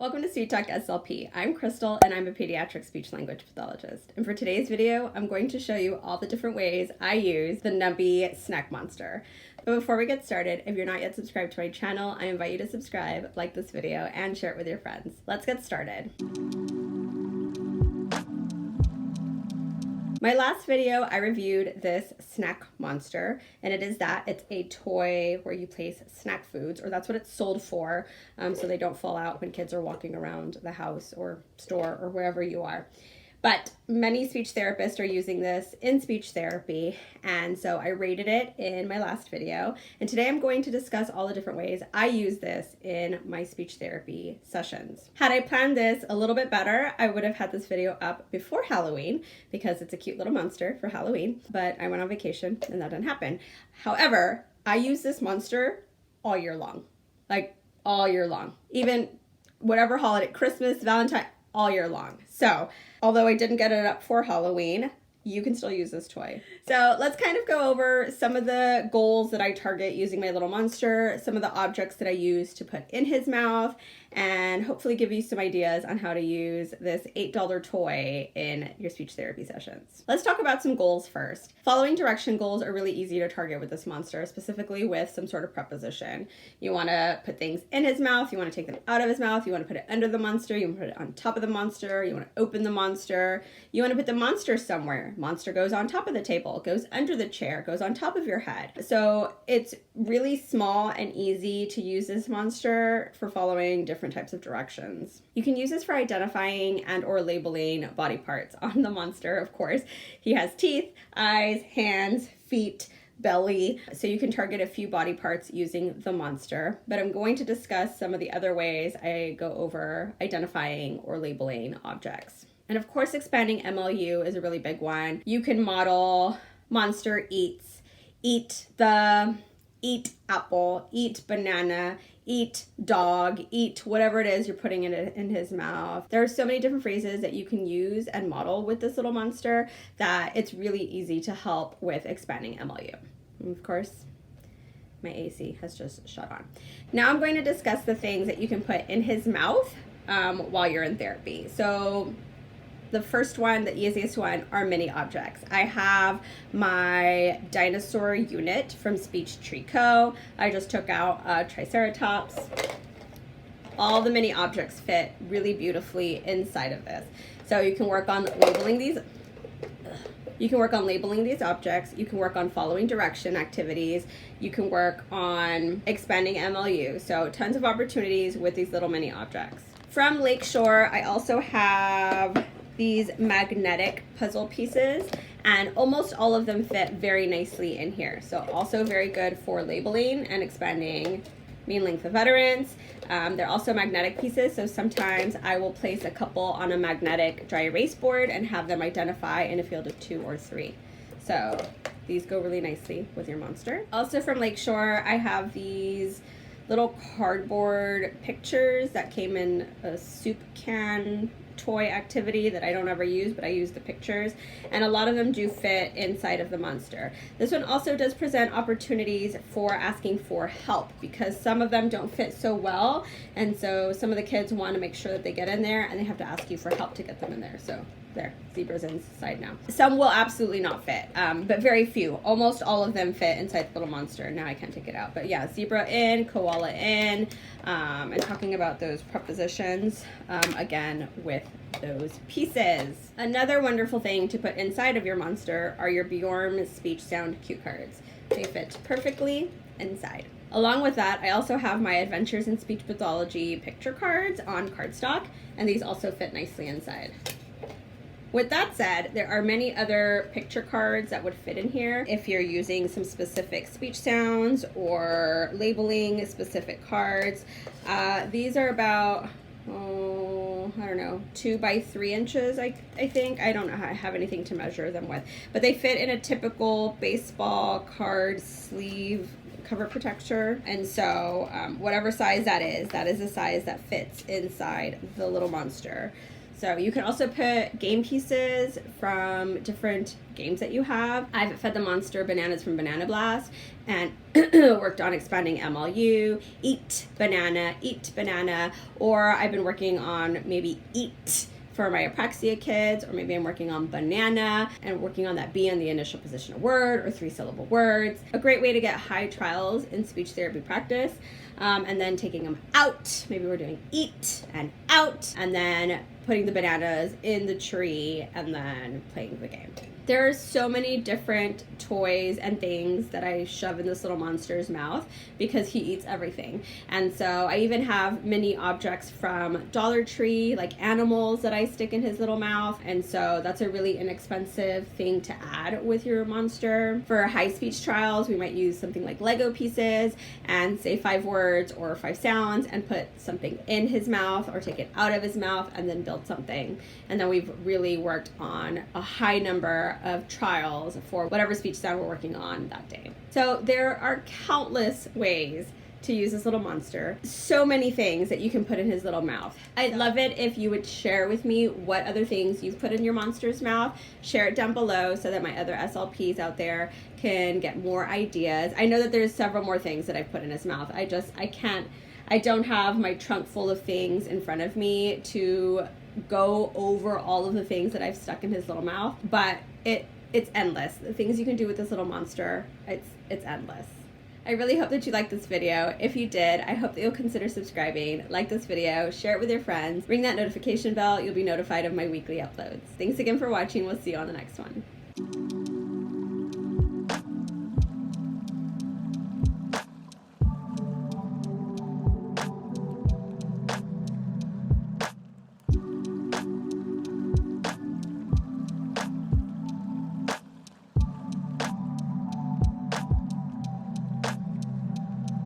Welcome to Sweet Talk SLP. I'm Krystle and I'm a pediatric speech language pathologist. And for today's video, I'm going to show you all the different ways I use the Nuby Snack Monster. But before we get started, if you're not yet subscribed to my channel, I invite you to subscribe, like this video, and share it with your friends. Let's get started. My last video, I reviewed this Snack Monster, and it's a toy where you place snack foods, or that's what it's sold for, so they don't fall out when kids are walking around the house or store or wherever you are. But many speech therapists are using this in speech therapy, and so I rated it in my last video. And today I'm going to discuss all the different ways I use this in my speech therapy sessions. Had I planned this a little bit better, I would have had this video up before Halloween because it's a cute little monster for Halloween, but I went on vacation and that didn't happen. However, I use this monster all year long, like all year long, even whatever holiday, Christmas, Valentine, all year long. So although I didn't get it up for Halloween, you can still use this toy. So let's kind of go over some of the goals that I target using my little monster, some of the objects that I use to put in his mouth, and hopefully give you some ideas on how to use this $8 toy in your speech therapy sessions. Let's talk about some goals first. Following direction goals are really easy to target with this monster, specifically with some sort of preposition. You want to put things in his mouth, you want to take them out of his mouth, you want to put it under the monster, you want to put it on top of the monster, you want to open the monster, you want to put the monster somewhere. Monster goes on top of the table, goes under the chair, goes on top of your head. So it's really small and easy to use this monster for following different types of directions. You can use this for identifying and or labeling body parts on the monster, of course. He has teeth, eyes, hands, feet, belly, so you can target a few body parts using the monster. But I'm going to discuss some of the other ways I go over identifying or labeling objects. And of course, expanding MLU is a really big one. You can model monster eats, eat apple, eat banana, eat dog, eat whatever it is you're putting in his mouth. There are so many different phrases that you can use and model with this little monster that it's really easy to help with expanding MLU. And of course, my AC has just shut on. Now I'm going to discuss the things that you can put in his mouth while you're in therapy. So the first one, the easiest one, are mini objects. I have my dinosaur unit from Speech Tree Co. I just took out a Triceratops. All the mini objects fit really beautifully inside of this. So you can work on labeling these. You can work on labeling these objects. You can work on following direction activities. You can work on expanding MLU. So tons of opportunities with these little mini objects. From Lakeshore, I also have these magnetic puzzle pieces, and almost all of them fit very nicely in here. So also very good for labeling and expanding mean length of utterance. They're also magnetic pieces, so sometimes I will place a couple on a magnetic dry erase board and have them identify in a field of 2 or 3. So these go really nicely with your monster. Also from Lakeshore, I have these little cardboard pictures that came in a soup can toy activity that I don't ever use, but I use the pictures, and a lot of them do fit inside of the monster. This one also does present opportunities for asking for help because some of them don't fit so well, and so some of the kids want to make sure that they get in there and they have to ask you for help to get them in there. So there, zebra's inside now. Some will absolutely not fit, but very few. Almost all of them fit inside the little monster. Now I can't take it out, but yeah, zebra in, koala in, and talking about those prepositions, again, with those pieces. Another wonderful thing to put inside of your monster are your Bjorn speech sound cue cards. They fit perfectly inside. Along with that, I also have my Adventures in Speech Pathology picture cards on cardstock, and these also fit nicely inside. With that said, there are many other picture cards that would fit in here if you're using some specific speech sounds or labeling specific cards. These are about, I don't know, 2 by 3 inches, I think. I don't know how I have anything to measure them with, but they fit in a typical baseball card sleeve cover protector, and so whatever size that is the size that fits inside the little monster. So you can also put game pieces from different games that you have. I've fed the monster bananas from Banana Blast and worked on expanding MLU, eat banana, or I've been working on maybe eat for my apraxia kids, or maybe I'm working on banana and working on that B in the initial position of word or 3-syllable words. A great way to get high trials in speech therapy practice. And then taking them out. Maybe we're doing eat and out, and then putting the bananas in the tree and then playing the game. There are so many different toys and things that I shove in this little monster's mouth because he eats everything. And so I even have mini objects from Dollar Tree, like animals that I stick in his little mouth. And so that's a really inexpensive thing to add with your monster. For high speech trials, we might use something like Lego pieces and say 5 words or 5 sounds and put something in his mouth or take it out of his mouth and then build something. And then we've really worked on a high number of trials for whatever speech sound we're working on that day. So there are countless ways to use this little monster. So many things that you can put in his little mouth. I'd love it if you would share with me what other things you've put in your monster's mouth. Share it down below so that my other SLPs out there can get more ideas. I know that there's several more things that I've put in his mouth. I don't have my trunk full of things in front of me to go over all of the things that I've stuck in his little mouth, but it's endless. The things you can do with this little monster, it's endless. I really hope that you liked this video. If you did, I hope that you'll consider subscribing, like this video, share it with your friends, ring that notification bell. You'll be notified of my weekly uploads. Thanks again for watching. We'll see you on the next one.